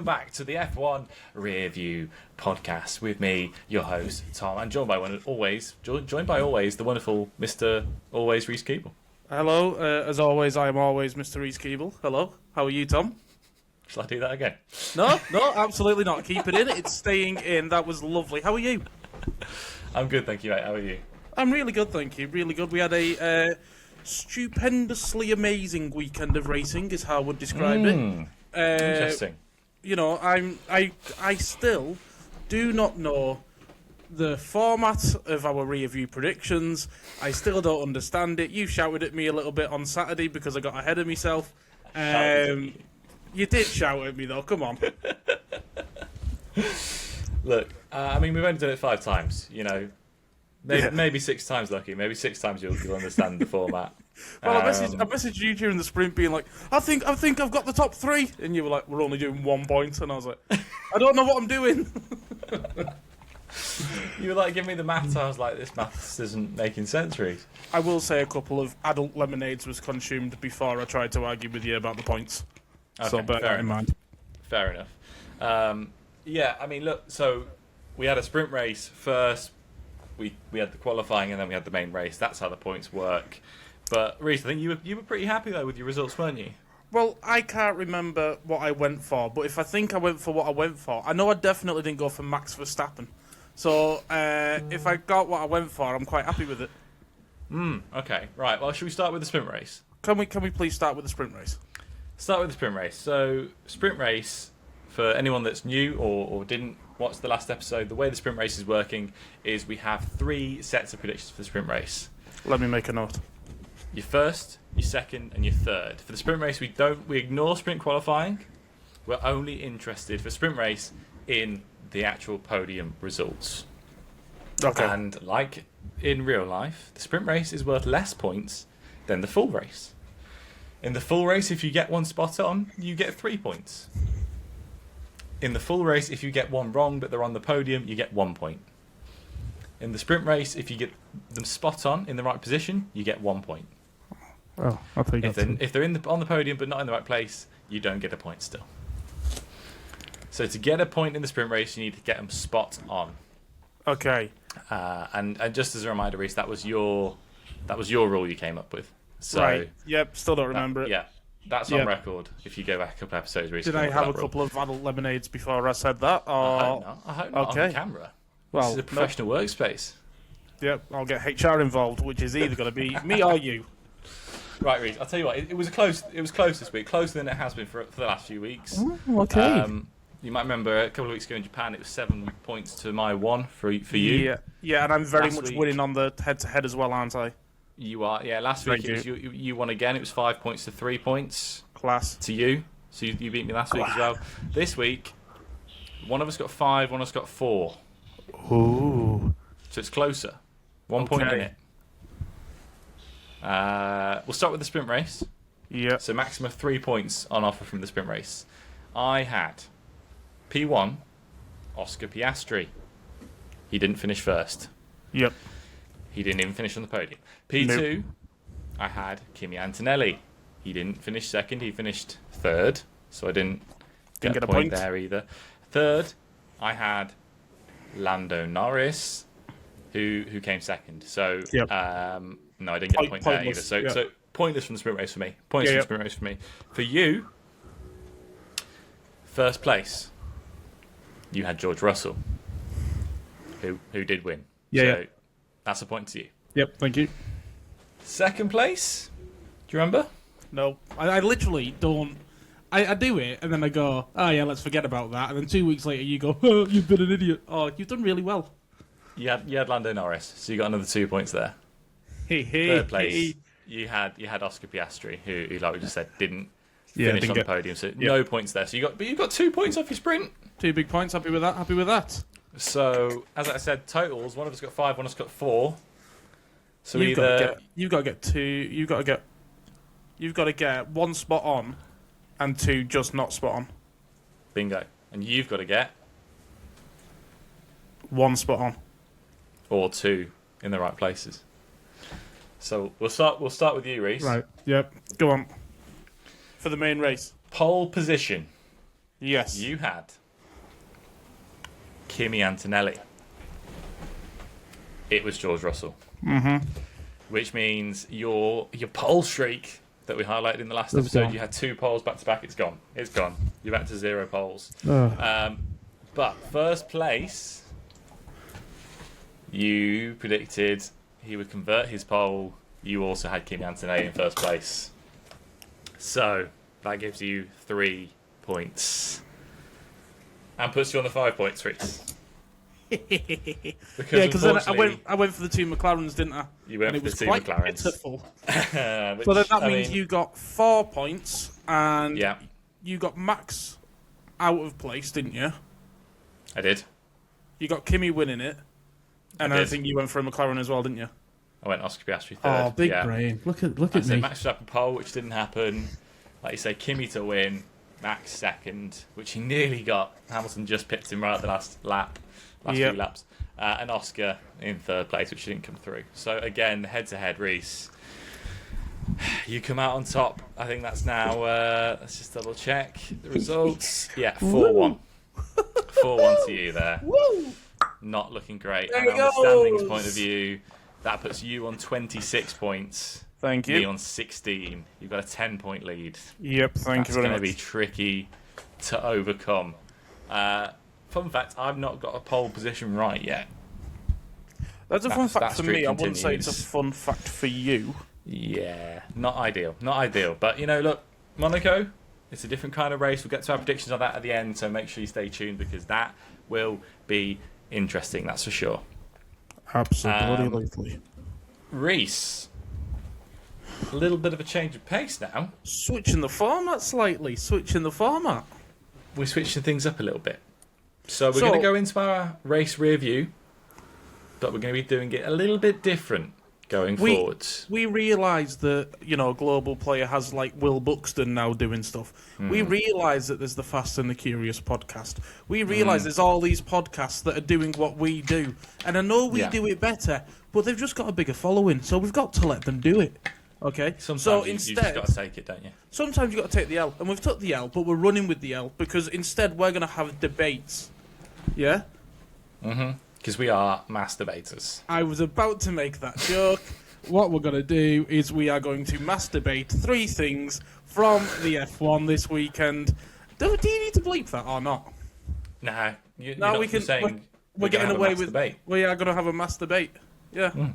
back to the F1 Rearview podcast with me, your host Tom, and joined by always the wonderful Mr. Always Reese Keeble. Hello, as always, I am always Mr. Reese Keeble. Hello, how are you, Tom? Shall I do that again? No, absolutely not. Keep it in. It's staying in. That was lovely. How are you? I'm good, thank you, mate. How are you? I'm really good, thank you. Really good. We had a stupendously amazing weekend of racing, is how I would describe it. Interesting. You know, I still do not know the format of our rear-view predictions. I still don't understand it. You shouted at me a little bit on Saturday because I got ahead of myself. You did shout at me though. Come on. Look, I mean, we've only done it 5 times. You know, maybe 6 times lucky. Maybe 6 times you'll understand the format. Well, I messaged you during the sprint, being like, "I think I've got the top 3," and you were like, "We're only doing 1 point," and I was like, "I don't know what I'm doing." You were like, "Give me the maths." I was like, "This maths isn't making sense, Reese." I will say a couple of adult lemonades was consumed before I tried to argue with you about the points. Okay, So bear that in mind. Fair enough. Yeah, I mean, look. So we had a sprint race first. We had the qualifying, and then we had the main race. That's how the points work. But Reese, I think you were pretty happy though with your results, weren't you? Well, I can't remember what I went for, but if I think I went for what I went for, I know I definitely didn't go for Max Verstappen. So if I got what I went for, I'm quite happy with it. Okay, right. Well, should we start with the sprint race? Can we please start with the sprint race? Start with the sprint race. So, sprint race, for anyone that's new or didn't watch the last episode, the way the sprint race is working is we have 3 sets of predictions for the sprint race. Let me make a note. Your first, your second, and your third. For the sprint race, we ignore sprint qualifying. We're only interested for sprint race in the actual podium results. Okay. And like in real life, the sprint race is worth less points than the full race. In the full race, if you get 1 spot on, you get 3 points. In the full race, if you get 1 wrong but they're on the podium, you get 1 point. In the sprint race, if you get them spot on in the right position, you get 1 point. Oh, I think if they're on the podium but not in the right place, you don't get a point still. So to get a point in the sprint race, you need to get them spot on. Okay. And just as a reminder, Reese, that was your rule you came up with. So, right. Yep. Still don't remember it. Yeah, that's on record. If you go back a couple episodes, Reese. Did I have a couple of adult lemonades before I said that? Or... I hope not on camera. Well, this is a professional workspace. Yep. I'll get HR involved, which is either going to be me or you. Right, Reese. I'll tell you what. It was close this week, closer than it has been for the last few weeks. Okay. You might remember a couple of weeks ago in Japan, it was 7 points to my 1 for you. Yeah, and I'm very Last much week- winning on the head-to-head as well, aren't I? You are, yeah. Last week you won again. It was 5 points to 3 points Class. to you. So you beat me last week as well. This week, one of us got 5, one of us got 4. Ooh. So it's closer. 1 point in it. We'll start with the sprint race. Yeah. So maximum of 3 points on offer from the sprint race. I had P1, Oscar Piastri. He didn't finish first. Yep. He didn't even finish on the podium. P2, I had Kimi Antonelli. He didn't finish second. He finished third. So I didn't get a point there either. Third, I had Lando Norris, who came second. So Yep. no, I didn't get a point there either. So pointless from the sprint race for me. Pointless from the sprint race for me. For you, first place, you had George Russell, who did win. So that's a point to you. Yep, thank you. Second place, do you remember? No, I literally don't. I do it, and then I go, oh yeah, let's forget about that. And then 2 weeks later, you go, oh, you've been an idiot. Oh, you've done really well. You had Lando Norris, so you got another 2 points there. Third place, you had Oscar Piastri, who like we just said, didn't finish on the podium, so no points there. So you've got 2 points off your sprint. 2 big points. Happy with that. Happy with that. So as I said, totals. One of us got 5, one of us got 4. So you've got to get 2. You've got to get 1 spot on, and 2 just not spot on. Bingo. And you've got to get 1 spot on, or 2 in the right places. So we'll start with you, Reese. Right. Yep. Go on. For the main race. Pole position. Yes. You had Kimi Antonelli. It was George Russell. Mm-hmm. Which means your pole streak that we highlighted in the last episode, gone. you had 2 poles back to back. It's gone. It's gone. You're back to 0 poles. But first place, you predicted he would convert his pole. You also had Kimi Antonelli in first place. So that gives you 3 points. And puts you on the 5 points, Reese. Because then I went for the 2 McLarens, didn't I? You went and for it was the 2 quite McLarens. pitiful. Which, So then that means you got 4 points, and Yeah, you got Max out of place, didn't you? I did. You got Kimi winning it, and I I did. think you went for a McLaren as well, didn't you? I went Oscar Piastri third. Oh, big yeah. brain. Look I at said me. Max Verstappen pole, which didn't happen. Like you say, Kimi to win, Max second, which he nearly got. Hamilton just pipped him right at the last Yep. few laps. And Oscar in third place, which didn't come through. So again, head-to-head, Reese. You come out on top. I think that's now, let's just double check the results. Yeah, 4-1. 4-1 to you there. Woo! Not looking great. There And he on the standings goes. point of view, that puts you on 26 points. Thank Me you. on 16. You've got a 10-point lead. Yep, thank That's you very going much. to be tricky to overcome. Fun fact, I've not got a pole position right yet. That's a fun fact that for streak me. I wouldn't say it's a continues. fun fact for you. Yeah, not ideal. Not ideal. But, look, Monaco, it's a different kind of race. We'll get to our predictions on that at the end, so make sure you stay tuned because that will be interesting, that's for sure. Absolutely. Reese, a little bit of a change of pace now. Switching the format slightly. We're switching things up a little bit. So we're So- going to go into our race review, but we're going to be doing it a little bit different going forwards. We realise that, Global Player has, Will Buxton now doing stuff. We realise that there's the Fast and the Curious podcast. We realise there's all these podcasts that are doing what we do. And I know we Yeah. do it better, but they've just got a bigger following, so we've got to let them do it. Okay? Sometimes so you instead, just got to take it, don't you? sometimes you've got to take the L. And we've took the L, but we're running with the L, because instead we're going to have debates. Yeah? Because we are masturbators. I was about to make that joke. What we're going to do is we are going to masturbate 3 things from the F1 this weekend. Do you need to bleep that or not? No, you're No, not we can. saying We're getting gonna away have a with. masturbate. We are going to have a masturbate. Yeah. Yeah,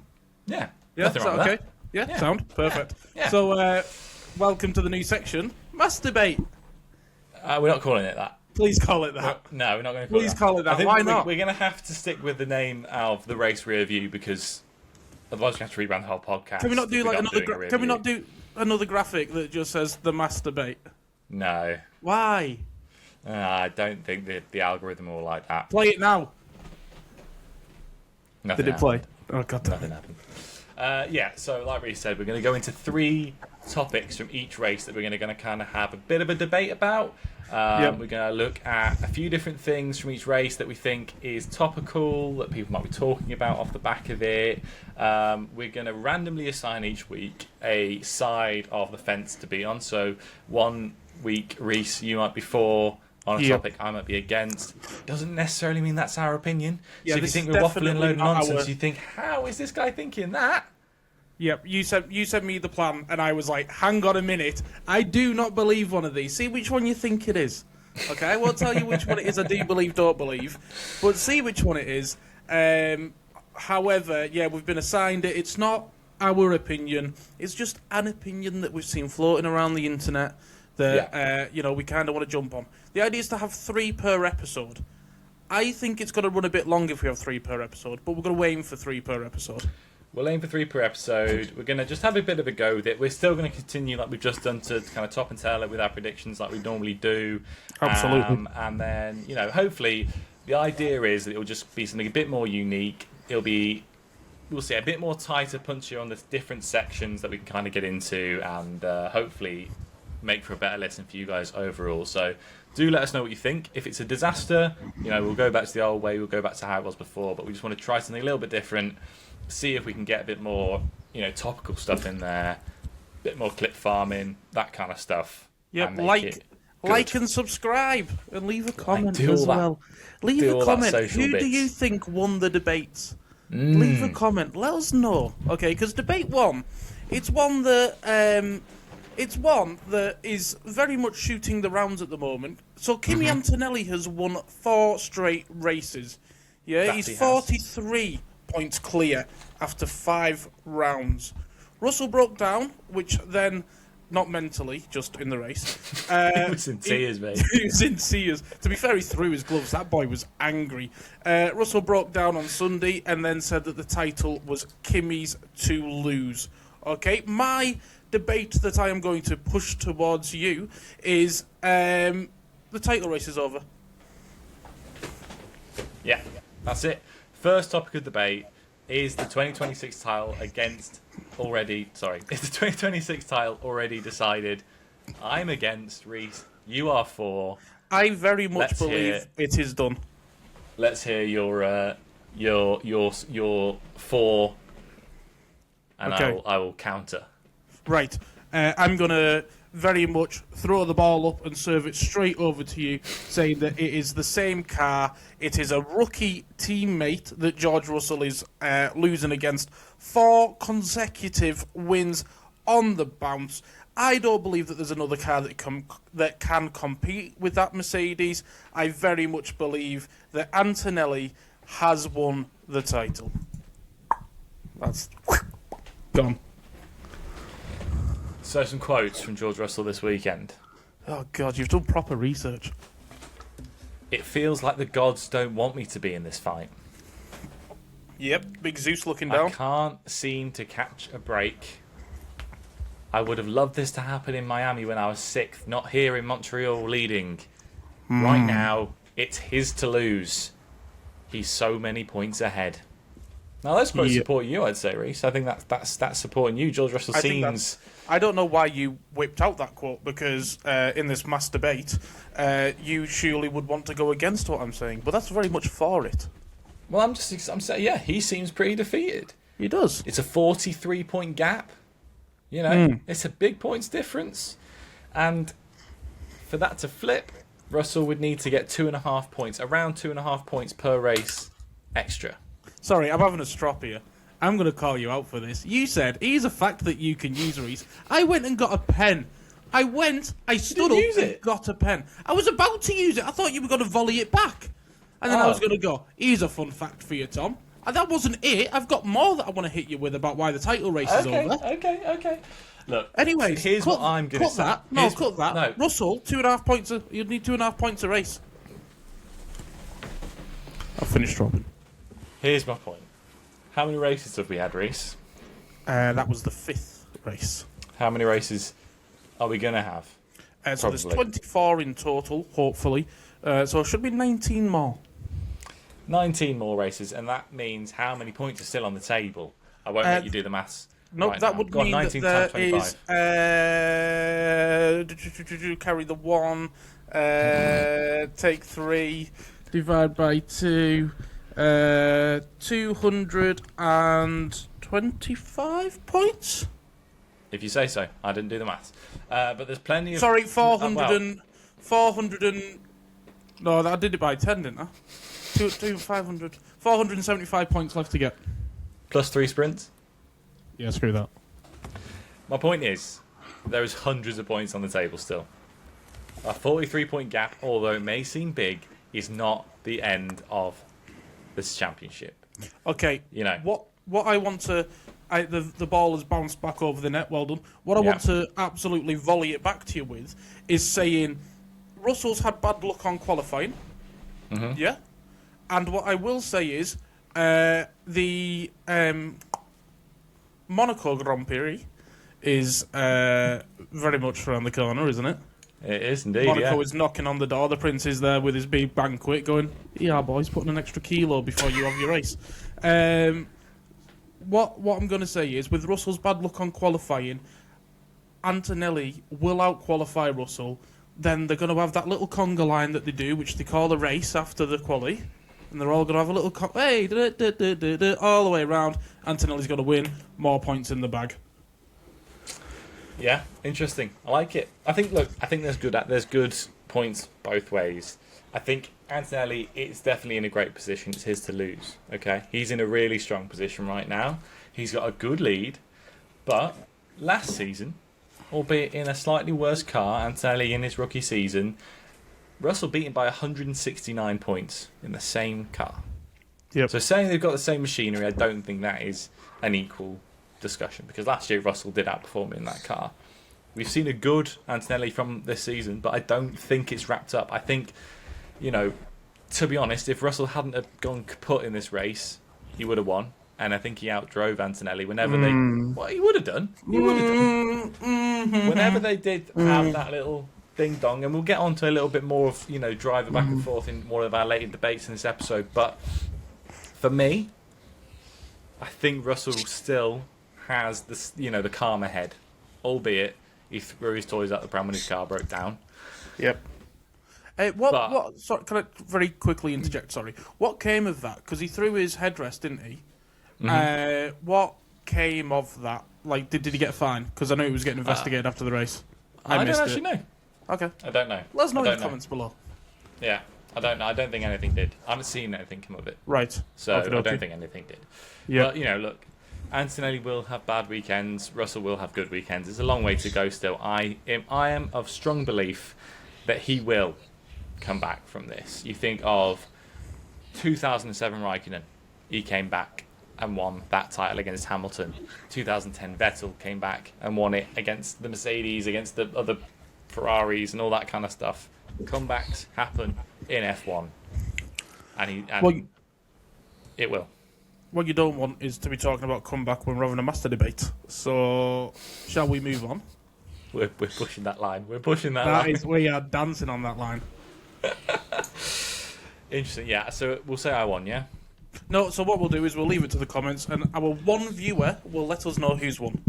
Yeah. nothing Is wrong that with okay? Yeah. Yeah. Sound perfect. Yeah. So, welcome to the new section. Masturbate. We're not calling it that. Please call it that. No, we're not going to call Please it that. call it that. I think Why we're, not? We're going to have to stick with the name of the race review because otherwise we have to rebrand the whole podcast. Can we not do if we're another? doing a Can we review. not do another graphic that just says the masturbate? No. Why? I don't think the algorithm will like that. Play it now. Nothing Did it play? happened. Oh god. Damn. Nothing happened. So like Reece said, we're going to go into 3 topics from each race that we're going to kind of have a bit of a debate about. Yep. We're going to look at a few different things from each race that we think is topical, that people might be talking about off the back of it. We're going to randomly assign each week a side of the fence to be on. So one week, Reece, you might be for on a Yep. topic, I might be against. Doesn't necessarily mean that's our opinion. Yeah, so if you this think is we're waffling a definitely load of not nonsense, our- you think, how is this guy thinking that? Yep, you sent me the plan, and I was like, hang on a minute, I do not believe one of these. See which one you think it is. Okay, I won't tell you which one it is I do believe, don't believe, but see which one it is. However, yeah, we've been assigned it. It's not our opinion. It's just an opinion that we've seen floating around the internet that, we kind of want to jump on. The idea is to have 3 per episode. I think it's going to run a bit longer if we have 3 per episode, but we're going to aim for 3 per episode. We'll aim for 3 per episode. We're going to just have a bit of a go with it. We're still going to continue like we've just done to kind of top and tail it with our predictions like we normally do. Absolutely. And then, hopefully the idea is that it will just be something a bit more unique. We'll see, a bit more tighter, punchier on the different sections that we can kind of get into and hopefully make for a better listen for you guys overall. So do let us know what you think. If it's a disaster, we'll go back to the old way. We'll go back to how it was before. But we just want to try something a little bit different. See if we can get a bit more, topical stuff in there, a bit more clip farming, that kind of stuff. Yep, and make it Like and subscribe and leave a comment do all as that. well. Leave Do a all that comment. social Who do bits. you think won the debates? Leave a comment. Let us know. Okay, because debate one, it's one that is very much shooting the rounds at the moment. So Kimi Antonelli has won 4 straight races. Yeah, That he's he has. 43 points clear after 5 rounds. Russell broke down, which then, not mentally, just in the race. He was in tears, mate. He was in tears. To be fair, he threw his gloves. That boy was angry. Russell broke down on Sunday and then said that the title was Kimi's to lose. Okay, my debate that I am going to push towards you is the title race is over. Yeah, that's it. First topic of debate is the 2026 title is the 2026 title already decided? I'm against, Reese. You are for. I very much Let's believe hear- it is done. Let's hear your for, and Okay. I will counter. Right. I'm going to very much throw the ball up and serve it straight over to you, saying that it is the same car. It is a rookie teammate that George Russell is losing against. 4 consecutive wins on the bounce. I don't believe that there's another car that can compete with that Mercedes. I very much believe that Antonelli has won the title. That's gone. So some quotes from George Russell this weekend. Oh, God, you've done proper research. It feels like the gods don't want me to be in this fight. Yep, big Zeus looking I down. can't seem to catch a break. I would have loved this to happen in Miami when I was 6th, not here in Montreal leading. Right now, it's his to lose. He's so many points ahead. Now, those quotes support you, I'd say, Reese. I think that's supporting you. George Russell seems... I don't know why you whipped out that quote, because in this mass debate, you surely would want to go against what I'm saying, but that's very much for it. Well, I'm saying, yeah, he seems pretty defeated. He does. It's a 43-point gap. You know, it's a big points difference. And for that to flip, Russell would need to get 2.5 points, around 2.5 points per race extra. Sorry, I'm having a strop here. I'm going to call you out for this. You said, here's a fact that you can use, Reese. I went and got a pen. I stood up and got a pen. I was about to use it. I thought you were going to volley it back. And then I was going to go, here's a fun fact for you, Tom. And that wasn't it. I've got more that I want to hit you with about why the title race is over. Okay. Look, Anyways, here's what I'm going to say. Cut that. No. Russell, 2.5 points. You'd need 2.5 points a race. I've finished dropping. Here's my point. How many races have we had, Reese? That was the 5th race. How many races are we going to have? So there's 24 in total, hopefully. So it should be 19 more. 19 more races, and that means how many points are still on the table? I won't let you do the maths. No, right that now. would Go on, mean 19 that times there 25. is... carry the 1, take 3, divide by 2, 225 points? If you say so. I didn't do the maths. But there's plenty of... Sorry, 400 No, I did it by 10, didn't I? 500. 475 points left to get. Plus 3 sprints. Yeah, screw that. My point is, there is hundreds of points on the table still. A 43-point gap, although it may seem big, is not the end of this championship. Okay, You know. what I want to... the ball has bounced back over the net, well done. What I want to absolutely volley it back to you with is saying Russell's had bad luck on qualifying. Yeah? And what I will say is the Monaco Grand Prix is very much around the corner, isn't it? It is indeed, Monaco is knocking on the door. The Prince is there with his big banquet going, yeah, boys, putting an extra kilo before you have your race. What I'm going to say is, with Russell's bad luck on qualifying, Antonelli will out-qualify Russell. Then they're going to have that little conga line that they do, which they call a race after the quali. And they're all going to have a little, hey, all the way around. Antonelli's going to win. More points in the bag. Yeah, interesting. I like it. I think there's good points both ways. I think Antonelli is definitely in a great position. It's his to lose. Okay, he's in a really strong position right now. He's got a good lead, but last season, albeit in a slightly worse car, Antonelli in his rookie season, Russell beat him by 169 points in the same car. Yep. So saying they've got the same machinery, I don't think that is an equal discussion, because last year Russell did outperform in that car. We've seen a good Antonelli from this season, but I don't think it's wrapped up. I think, to be honest, if Russell hadn't have gone kaput in this race, he would have won. And I think he outdrove Antonelli whenever they... Well, he would have done. He would have done. Whenever they did have that little ding-dong, and we'll get on to a little bit more of, driver back and forth in one of our later debates in this episode, but for me, I think Russell still has the calm ahead, albeit he threw his toys out the pram when his car broke down. Yep. Sorry, can I very quickly interject? Sorry. What came of that? Because he threw his headrest, didn't he? What came of that? Like, did he get a fine? Because I know he was getting investigated after the race. I don't actually know. Okay. I don't know. Let us know in the comments below. Yeah, I don't know. I don't think anything did. I haven't seen anything come of it. Right. So I don't think anything did. Yeah. But, look, Antonelli will have bad weekends. Russell will have good weekends. It's a long way to go still. I am of strong belief that he will come back from this. You think of 2007 Raikkonen. He came back and won that title against Hamilton. 2010 Vettel came back and won it against the Mercedes, against the other Ferraris and all that kind of stuff. Comebacks happen in F1. It will. What you don't want is to be talking about comeback when we're having a master debate. So, shall we move on? We're pushing that line. We're pushing that line. We are dancing on that line. Interesting, yeah. So we'll say I won, yeah? No, so what we'll do is we'll leave it to the comments, and our one viewer will let us know who's won.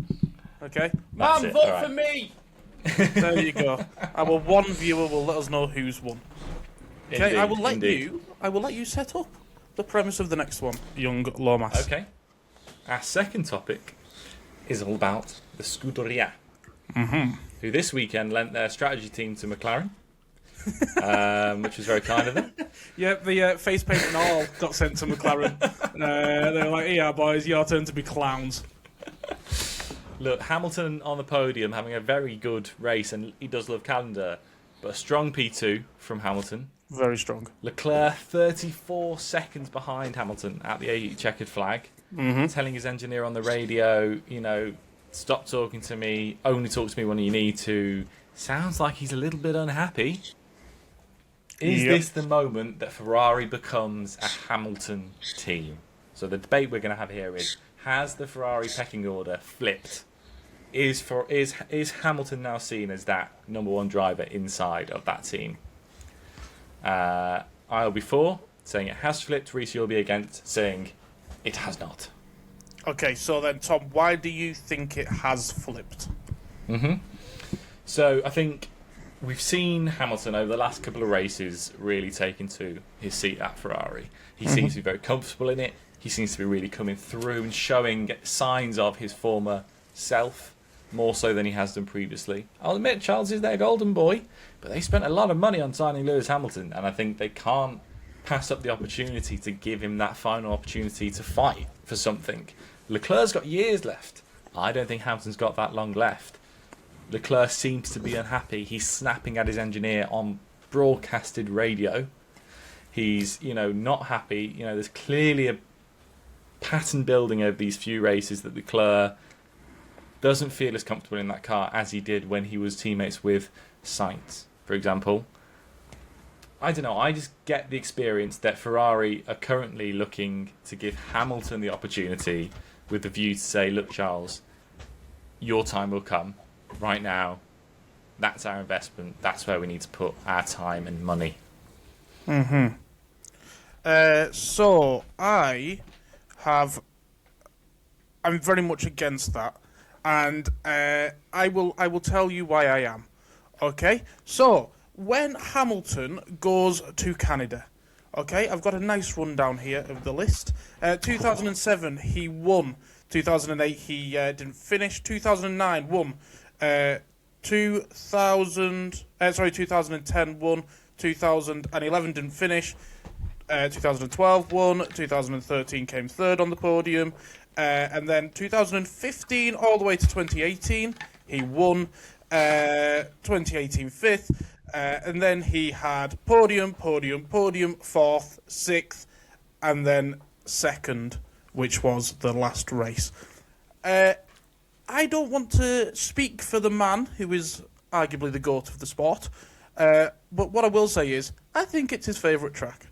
Okay? Mum, vote for me! There you go. Our one viewer will let us know who's won. Okay, Indeed, I will let you set up the premise of the next one, young Lomas. Okay. Our second topic is all about the Scuderia, who this weekend lent their strategy team to McLaren, which was very kind of them. Yeah, the face paint and all got sent to McLaren. They were like, yeah, boys, your turn to be clowns. Look, Hamilton on the podium having a very good race, and he does love calendar, but a strong P2 from Hamilton. Very strong. Leclerc 34 seconds behind Hamilton at the checkered flag, telling his engineer on the radio, stop talking to me, only talk to me when you need to. Sounds like he's a little bit unhappy. Is this the moment that Ferrari becomes a Hamilton team? So the debate we're going to have here is, has the Ferrari pecking order flipped? Is Hamilton now seen as that number one driver inside of that team? I'll be for saying it has flipped. Reese, you'll be against saying it has not. Okay, so then, Tom, why do you think it has flipped? So I think we've seen Hamilton over the last couple of races really take into his seat at Ferrari. He seems to be very comfortable in it. He seems to be really coming through and showing signs of his former self, more so than he has done previously. I'll admit Charles is their golden boy, but they spent a lot of money on signing Lewis Hamilton, and I think they can't pass up the opportunity to give him that final opportunity to fight for something. Leclerc's got years left. I don't think Hamilton's got that long left. Leclerc seems to be unhappy. He's snapping at his engineer on broadcasted radio. He's, not happy. There's clearly a pattern building over these few races that Leclerc doesn't feel as comfortable in that car as he did when he was teammates with Sainz, for example. I don't know. I just get the experience that Ferrari are currently looking to give Hamilton the opportunity with the view to say, look, Charles, your time will come. Right now, that's our investment. That's where we need to put our time and money. So I'm very much against that, and I will tell you why I am. Okay, so when Hamilton goes to Canada, okay, I've got a nice rundown here of the list. 2007 he won. 2008 he didn't finish. 2009 won. 2010 won, 2011 didn't finish, 2012 won, 2013 came third on the podium, and then 2015 all the way to 2018 he won, 2018 fifth, and then he had podium, fourth, sixth, and then second, which was the last race. I don't want to speak for the man who is arguably the GOAT of the sport, but what I will say is, I think it's his favourite track.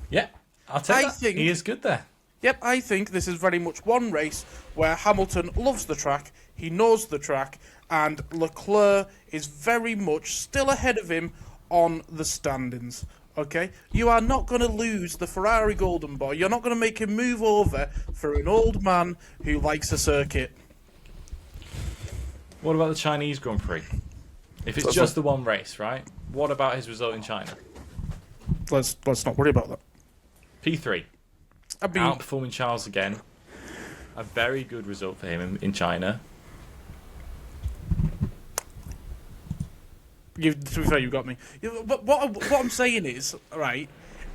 Yeah, I'll tell you that. He is good there. Yep, I think this is very much one race where Hamilton loves the track, he knows the track, and Leclerc is very much still ahead of him on the standings. Okay? You are not going to lose the Ferrari Golden Boy. You're not going to make him move over for an old man who likes a circuit. What about the Chinese Grand Prix? If it's just the one race, right? What about his result in China? Let's not worry about that. P3. Outperforming Charles again. A very good result for him in China. To be fair, you got me. But what I'm saying is, right,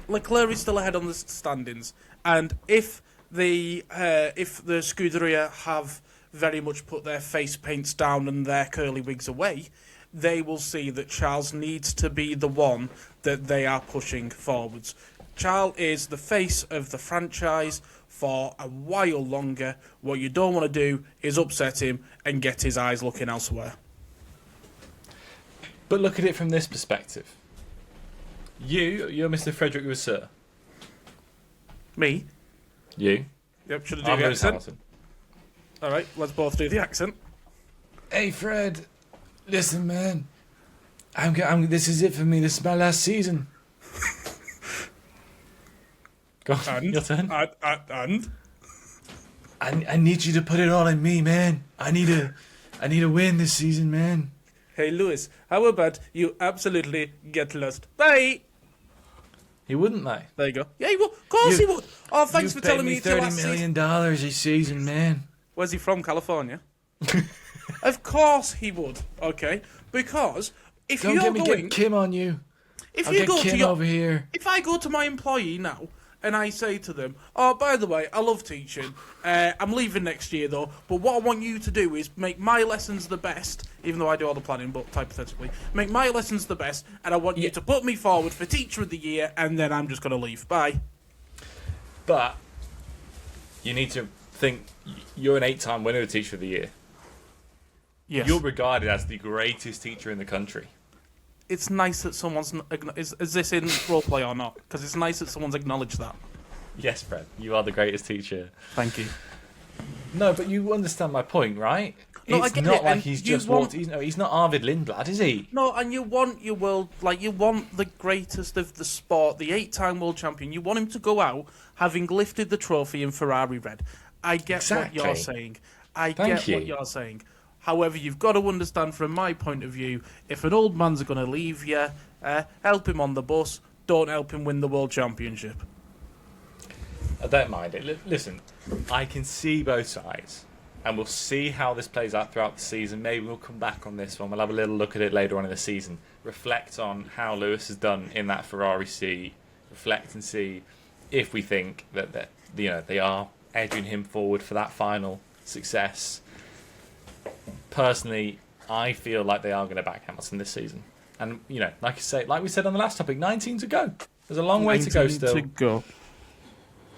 Leclerc is still ahead on the standings, and if the Scuderia have very much put their face paints down and their curly wigs away, they will see that Charles needs to be the one that they are pushing forwards. Charles is the face of the franchise for a while longer. What you don't want to do is upset him and get his eyes looking elsewhere. But look at it from this perspective. You're Mr. Frederick Vasseur. Me? You. Yep, should I do the accent? Hamilton. All right, let's both do the accent. Hey, Fred. Listen, man. This is it for me. This is my last season. Go on, And? your turn. And? I need you to put it all on me, man. I need to win this season, man. Hey, Lewis, how about you absolutely get lost? Bye! He wouldn't, though. There you go. Yeah, he would. Of course he would. Oh, thanks for telling me it's $30 million a season, man. Where's he from? California? Of course he would. Okay, because if Don't you're get me going, get Kim on you. if I'll you get go Kim to your, over here. if I go to my employee now and I say to them, "Oh, by the way, I love teaching. I'm leaving next year though. But what I want you to do is make my lessons the best, even though I do all the planning, but hypothetically, make my lessons the best, and I want you to put me forward for Teacher of the Year, and then I'm just going to leave. Bye." But you need to think you're an 8-time winner of Teacher of the Year. Yes. You're regarded as the greatest teacher in the country. It's nice that someone's... Is this in roleplay or not? Because it's nice that someone's acknowledged that. Yes, Fred, you are the greatest teacher. Thank you. No, but you understand my point, right? No, it's I get not it, like and he's you just want- walked... He's not Arvid Lindblad, is he? No, and you want your world... Like, you want the greatest of the sport, the 8-time world champion. You want him to go out having lifted the trophy in Ferrari red. I get Exactly. what you're saying. I Thank get you. what you're saying. However, you've got to understand from my point of view, if an old man's going to leave you, help him on the bus, don't help him win the world championship. I don't mind it. Listen, I can see both sides, and we'll see how this plays out throughout the season. Maybe we'll come back on this one. We'll have a little look at it later on in the season. Reflect on how Lewis has done in that Ferrari C. Reflect and see if we think that they are edging him forward for that final success. Personally, I feel like they are going to back Hamilton this season. And, like we said on the last topic, 19 to go. There's a long way to go still.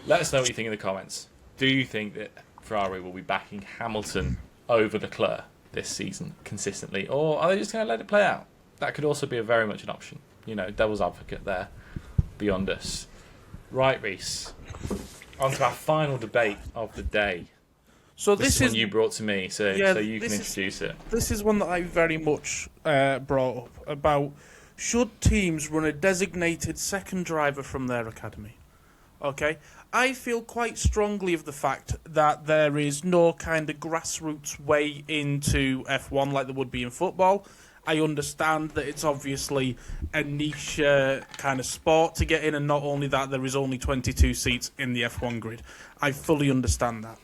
Let us know what you think in the comments. Do you think that Ferrari will be backing Hamilton over Leclerc this season consistently? Or are they just going to let it play out? That could also be very much an option. Devil's advocate there beyond us. Right, Reese. On to our final debate of the day. So this is one you brought to me, so you can introduce it. This is one that I very much brought up about should teams run a designated second driver from their academy. Okay, I feel quite strongly of the fact that there is no kind of grassroots way into F1 like there would be in football. I understand that it's obviously a niche kind of sport to get in, and not only that, there is only 22 seats in the F1 grid. I fully understand that.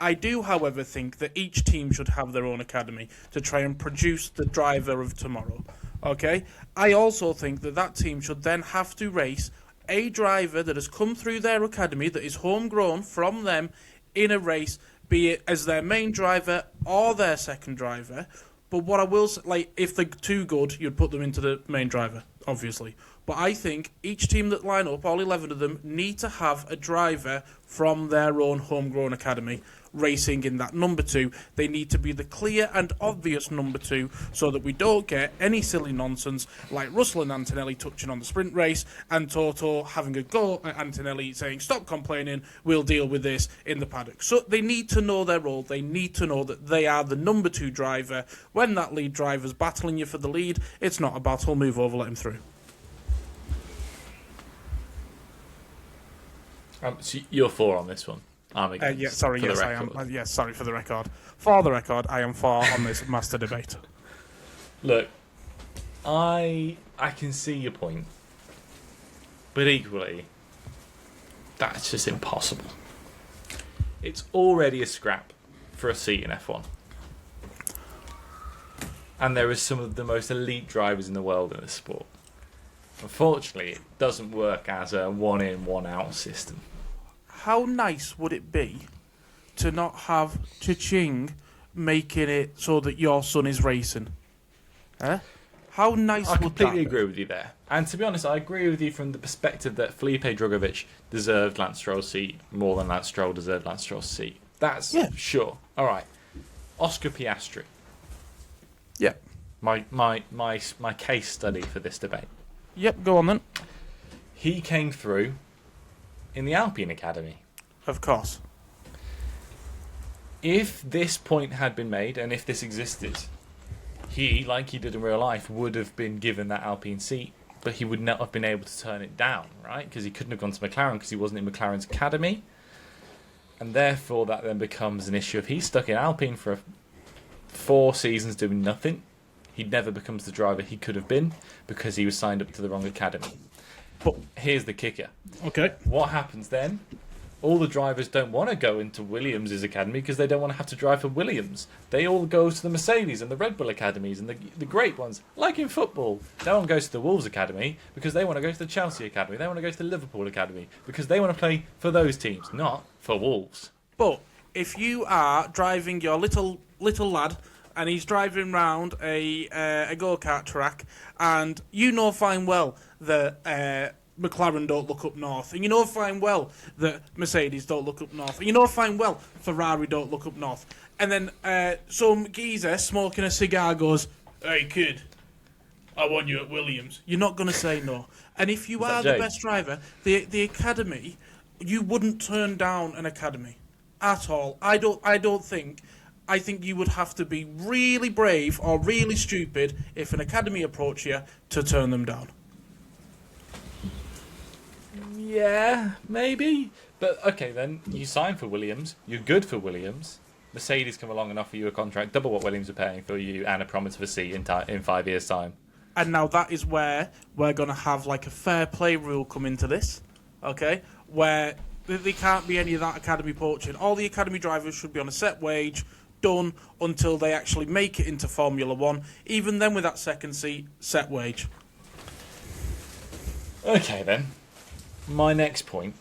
I do, however, think that each team should have their own academy to try and produce the driver of tomorrow. Okay? I also think that that team should then have to race a driver that has come through their academy, that is homegrown from them, in a race, be it as their main driver or their second driver. But what I will say, like, if they're too good, you'd put them into the main driver, obviously. But I think each team that line up, all 11 of them, need to have a driver from their own homegrown academy racing in that number 2. They need to be the clear and obvious number 2 so that we don't get any silly nonsense like Russell and Antonelli touching on the sprint race and Toto having a go at Antonelli saying, stop complaining, we'll deal with this in the paddock. So they need to know their role. They need to know that they are the number 2 driver. When that lead driver's battling you for the lead, it's not a battle. Move over, let him through. So you're 4 on this one. I'm against. I am. Yes, sorry for the record. For the record, I am 4 on this master debate. Look, I can see your point, but equally, that's just impossible. It's already a scrap for a seat in F1, and there are some of the most elite drivers in the world in this sport. Unfortunately, it doesn't work as a one-in, one-out system. How nice would it be to not have Cha-Ching making it so that your son is racing? How nice would that be? I completely agree with you there. And to be honest, I agree with you from the perspective that Felipe Drugovich deserved Lance Stroll's seat more than Lance Stroll deserved Lance Stroll's seat. That's sure. All right. Oscar Piastri. Yeah. My case study for this debate. Yep, go on then. He came through in the Alpine Academy. Of course. If this point had been made, and if this existed, he, like he did in real life, would have been given that Alpine seat, but he would not have been able to turn it down, right? Because he couldn't have gone to McLaren because he wasn't in McLaren's academy. And therefore, that then becomes an issue. If he's stuck in Alpine for 4 seasons doing nothing, he never becomes the driver he could have been because he was signed up to the wrong academy. But here's the kicker. Okay. What happens then? All the drivers don't want to go into Williams' academy because they don't want to have to drive for Williams. They all go to the Mercedes and the Red Bull academies and the great ones, like in football. No one goes to the Wolves academy because they want to go to the Chelsea academy. They want to go to the Liverpool academy because they want to play for those teams, not for Wolves. But if you are driving your little lad and he's driving round a go-kart track and you know fine well that McLaren don't look up north, and you know fine well that Mercedes don't look up north, and you know fine well Ferrari don't look up north, and then some geezer smoking a cigar goes, "Hey kid, I want you at Williams." You're not going to say no. And if you are the best driver, the academy, you wouldn't turn down an academy at all. I don't think. I think you would have to be really brave or really stupid if an academy approached you to turn them down. Yeah, maybe. But okay, then you sign for Williams. You're good for Williams. Mercedes come along and offer you a contract double what Williams are paying for you and a promise of a seat in 5 years' time. And now that is where we're going to have like a fair play rule come into this, okay? Where there can't be any of that academy poaching. All the academy drivers should be on a set wage, done until they actually make it into Formula 1. Even then with that second seat, set wage. Okay then. My next point.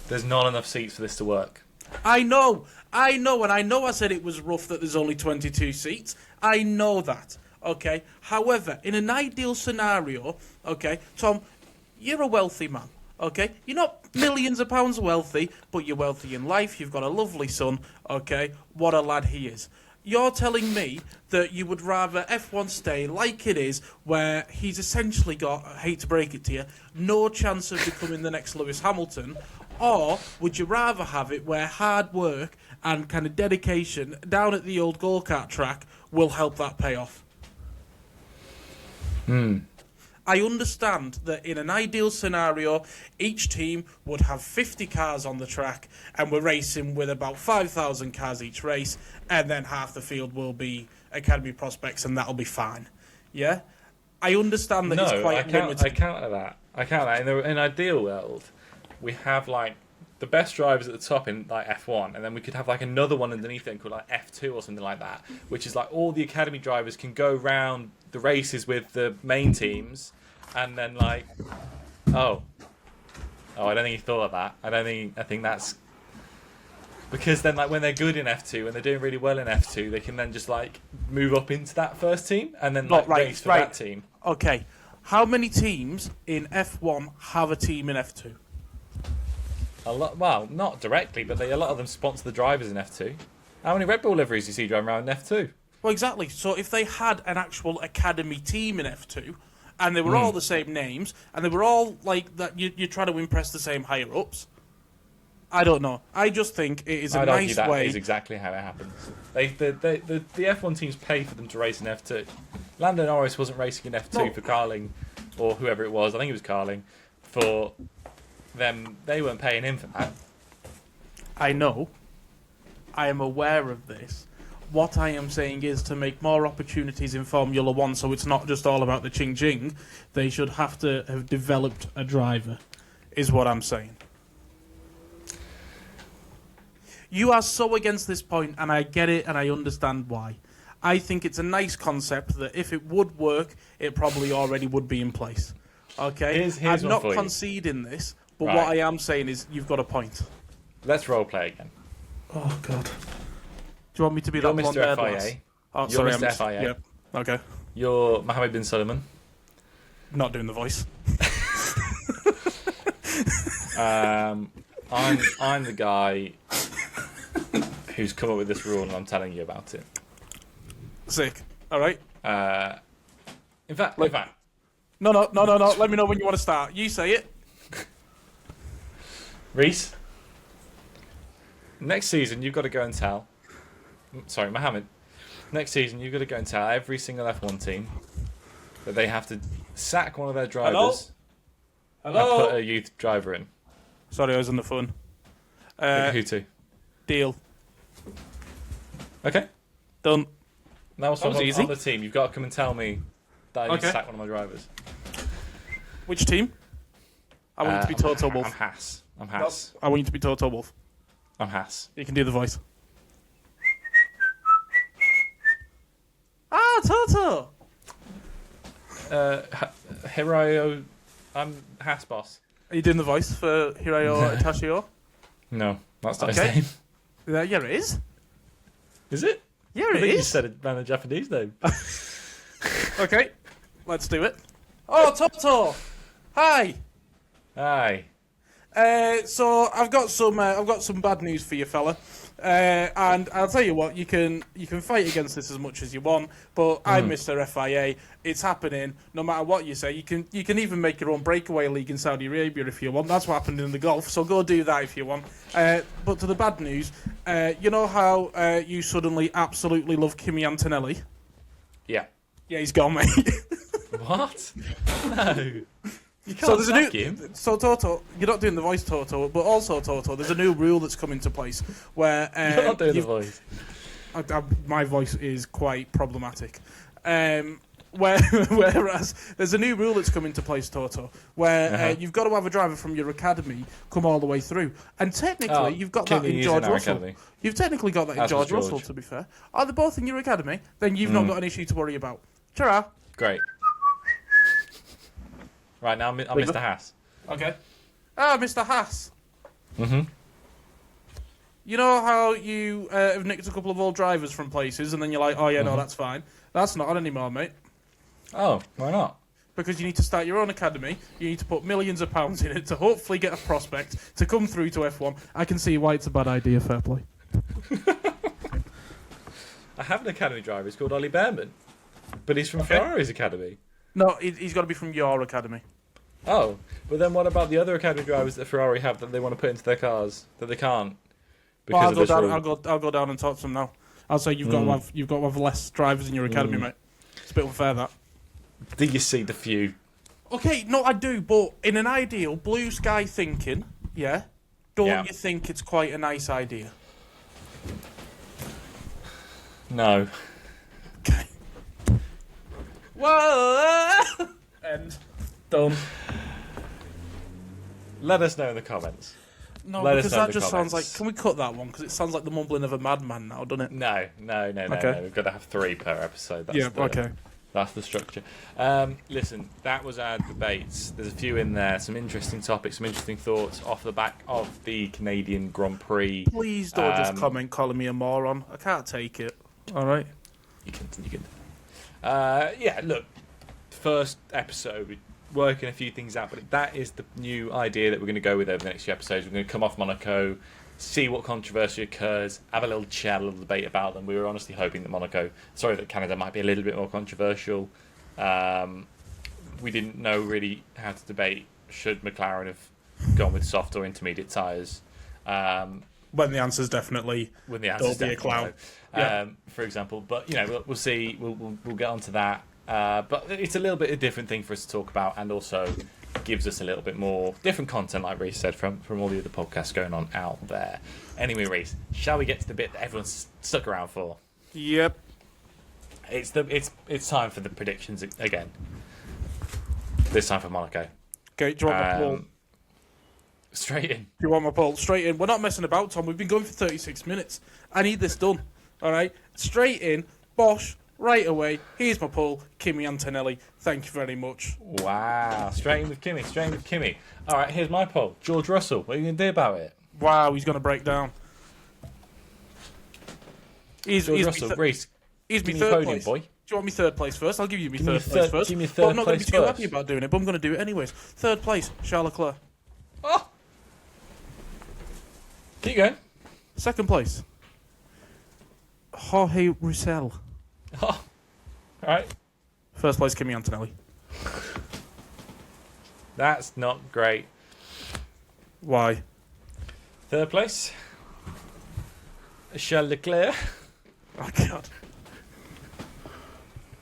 There's not enough seats for this to work. I know, and I know I said it was rough that there's only 22 seats. I know that, okay? However, in an ideal scenario, okay, Tom, you're a wealthy man, okay? You're not millions of pounds wealthy, but you're wealthy in life. You've got a lovely son, okay? What a lad he is. You're telling me that you would rather F1 stay like it is, where he's essentially got, I hate to break it to you, no chance of becoming the next Lewis Hamilton, or would you rather have it where hard work and kind of dedication down at the old go-kart track will help that pay off? I understand that in an ideal scenario, each team would have 50 cars on the track, and we're racing with about 5,000 cars each race, and then half the field will be academy prospects, and that'll be fine. Yeah? I understand that it's quite limited. I counter that. In an ideal world, we have like the best drivers at the top in like F1, and then we could have like another one underneath it called like F2 or something like that, which is like all the academy drivers can go round the races with the main teams, and then like, oh, I don't think he thought of that. I think that's because then like when they're good in F2 and they're doing really well in F2, they can then just like move up into that first team and then like race for that team. Okay, how many teams in F1 have a team in F2? A lot. Well, not directly, but a lot of them sponsor the drivers in F2. How many Red Bull liveries do you see driving around in F2? Well, exactly. So if they had an actual academy team in F2, and they were all the same names, and they were all like that, you try to impress the same higher ups. I don't know. I just think it is a nice way. That is exactly how it happens. The F1 teams pay for them to race in F2. Lando Norris wasn't racing in F2 for Carling, or whoever it was. I think it was Carling. For them, they weren't paying him for that. I know. I am aware of this. What I am saying is to make more opportunities in Formula 1 so it's not just all about the ching-ching, they should have to have developed a driver, is what I'm saying. You are so against this point, and I get it, and I understand why. I think it's a nice concept that if it would work, it probably already would be in place. Okay? Here's I'm not conceding this, but what I am saying is you've got a point. Let's roleplay again. Oh, God. Do you want me to be that blonde Mr. haired FIA. Oh, You're sorry, Mr. FIA. Yep. Okay. You're Mohammed bin Salman. Not doing the voice. I'm the guy who's come up with this rule, and I'm telling you about it. Sick. All right. In fact. No. Let me know when you want to start. You say it. Reese, next season you've got to go and tell. Sorry, Mohammed. Next season you've got to go and tell every single F1 team that they have to sack one of their drivers and put a youth driver in. Sorry, I was on the phone. Who to? Deal. Okay. Done. Now That was easy. on the team, you've got to come and tell me that I need to sack one of my drivers. Which team? I want you to be Toto Wolff. I'm Haas. Nope. I want you to be Toto Wolff. I'm Haas. You can do the voice. Ah, Toto! Hiroyo, I'm Haas boss. Are you doing the voice for Hiroyo Tashio? No, that's not his name. Yeah, it is. Is it? Yeah, I it think you is. said it ran a Japanese name. Okay, let's do it. Oh, Toto! Hi! Aye. So I've got some bad news for you, fella. And I'll tell you what, you can fight against this as much as you want, but I'm Mr. FIA. It's happening. No matter what you say, you can even make your own breakaway league in Saudi Arabia if you want. That's what happened in the Gulf. So go do that if you want. But to the bad news, you know how you suddenly absolutely love Kimi Antonelli? Yeah. Yeah, he's gone, mate. What? No. You can't So there's sack him. So Toto, you're not doing the voice Toto, but also Toto, there's a new rule that's come into place where You're not doing the voice. my voice is quite problematic. Whereas there's a new rule that's come into place, Toto, where you've got to have a driver from your academy come all the way through, and technically you've got that in George Russell. Academy. You've technically got that in George Russell. To be fair, are they both in your academy? Then you've not got an issue to worry about. Ta-ra. Great. Right, now I'm Mr. Haas. Okay. Ah, Mr. Haas. Mm-hmm. You know how you have nicked a couple of old drivers from places and then you're like, oh yeah, no, that's fine. That's not on anymore, mate. Oh, why not? Because you need to start your own academy, you need to put millions of pounds in it to hopefully get a prospect to come through to F1. I can see why it's a bad idea, fair play. I have an academy driver, he's called Ollie Behrman. But he's from Ferrari's academy. No, he's got to be from your academy. Oh, but then what about the other academy drivers that Ferrari have that they want to put into their cars that they can't? Well, I'll go down and talk to them now. I'll say you've got to have less drivers in your academy, mate. It's a bit unfair, that. Do you see the few? Okay, no, I do, but in an ideal blue sky thinking, don't you think it's quite a nice idea? No. Okay. Whoa! End. Done. Let us know in the comments. No, Let us because know in that the just sounds like. comments. Can we cut that one? Because it sounds like the mumbling of a madman now, doesn't it? No. Okay. We've got to have 3 per episode. That's Yeah. Okay. That's the structure. Listen, that was our debates. There's a few in there, some interesting topics, some interesting thoughts off the back of the Canadian Grand Prix. Please don't just comment calling me a moron. I can't take it. All right. You can. Yeah, look, first episode, we're working a few things out, but that is the new idea that we're going to go with over the next few episodes. We're going to come off Monaco, see what controversy occurs, have a little chat, a little debate about them. We were honestly hoping that Canada might be a little bit more controversial. We didn't know really how to debate should McLaren have gone with soft or intermediate tyres. When the answer's definitely When the answer's don't be a clown. for example. But we'll see. We'll get onto that. But it's a little bit a different thing for us to talk about, and also gives us a little bit more different content, like Reece said, from all the other podcasts going on out there. Anyway, Reece, shall we get to the bit that everyone's stuck around for? Yep. It's time for the predictions again. This time for Monaco. Okay, do you want my poll? Straight in. Do you want my poll? Straight in. We're not messing about, Tom. We've been going for 36 minutes. I need this done. All right? Straight in. Bosh. Right away. Here's my poll. Kimi Antonelli. Thank you very much. Wow. Straight in with Kimi. All right, here's my poll. George Russell, what are you going to do about it? Wow, he's going to break down. George Russell, Reece, He's give me me your third podium, place. boy. Do you want me third place first? I'll give you me Give me third place first. give me But third I'm not going to be place too first. happy about doing it, but I'm going to do it anyways. Third place, Charles Leclerc. Oh! Keep going. Second place, Jorge Roussel. Oh. All right. First place, Kimi Antonelli. That's not great. Why? Third place, Charles Leclerc. Oh, God.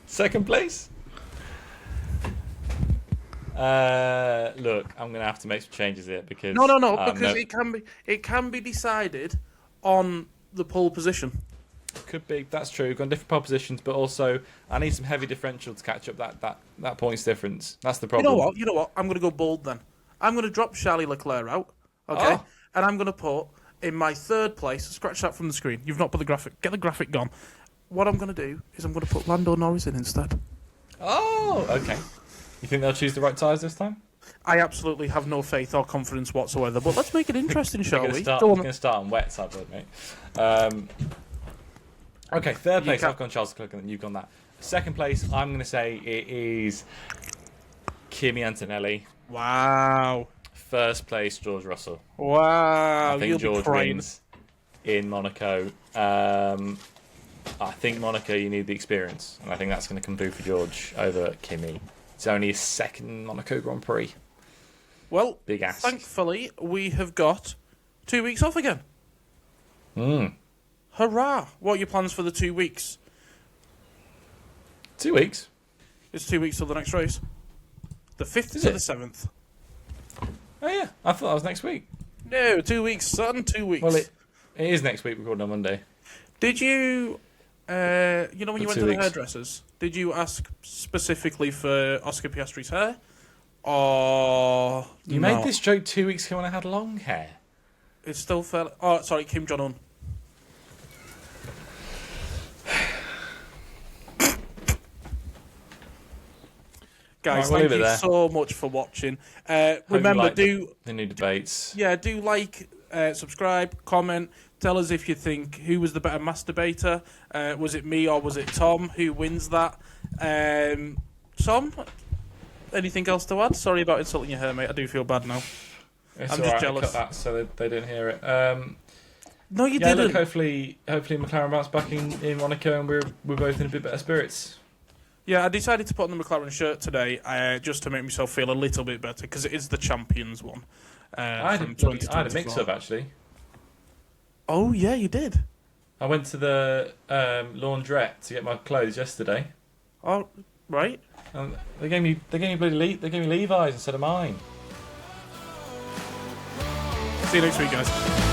Second place. Look, I'm going to have to make some changes here because... No, because it can be decided on the pole position. Could be, that's true. We've got different propositions, but also I need some heavy differential to catch up that points difference. That's the problem. You know what? I'm going to go bold then. I'm going to drop Charlie Leclerc out, okay? Oh. And I'm going to put in my third place, scratch that from the screen. You've not put the graphic. Get the graphic gone. What I'm going to do is I'm going to put Lando Norris in instead. Oh, okay. You think they'll choose the right tyres this time? I absolutely have no faith or confidence whatsoever, but let's make it interesting, shall we? We're going to start on wet side, mate. Okay, third place, I've gone Charles Leclerc, and then you've gone that. Second place, I'm going to say it is Kimi Antonelli. Wow. First place, George Russell. Wow. I think George wins in Monaco. I think Monaco, you need the experience, and I think that's going to come through for George over Kimi. It's only his second Monaco Grand Prix. Well, big ask. Thankfully, we have got 2 weeks off again. Hurrah! What are your plans for the 2 weeks? 2 weeks? It's 2 weeks till the next race. The 5th to the 7th. Oh, yeah. I thought that was next week. No, 2 weeks, son. 2 weeks. Well, it is next week, recording on Monday. Did you... when you went to the hairdressers, did you ask specifically for Oscar Piastri's hair? Or... You made this joke 2 weeks ago when I had long hair. It's still fairly... Oh, sorry, Kim Jong-un. Guys, right, thank you so much for watching. Remember, the new debates. Yeah, do like, subscribe, comment. Tell us if you think who was the better masturbator. Was it me or was it Tom? Who wins that? Tom, anything else to add? Sorry about insulting your hair, mate. I do feel bad now. I'm just jealous. I cut that so they didn't hear it. No, you didn't. Look, hopefully McLaren bounce back in Monaco, and we're both in a bit better spirits. Yeah, I decided to put on the McLaren shirt today just to make myself feel a little bit better because it is the Champions one. I had a mix-up, actually. Oh, yeah, you did. I went to the laundrette to get my clothes yesterday. Oh, right. And they gave me Levi's instead of mine. See you next week, guys.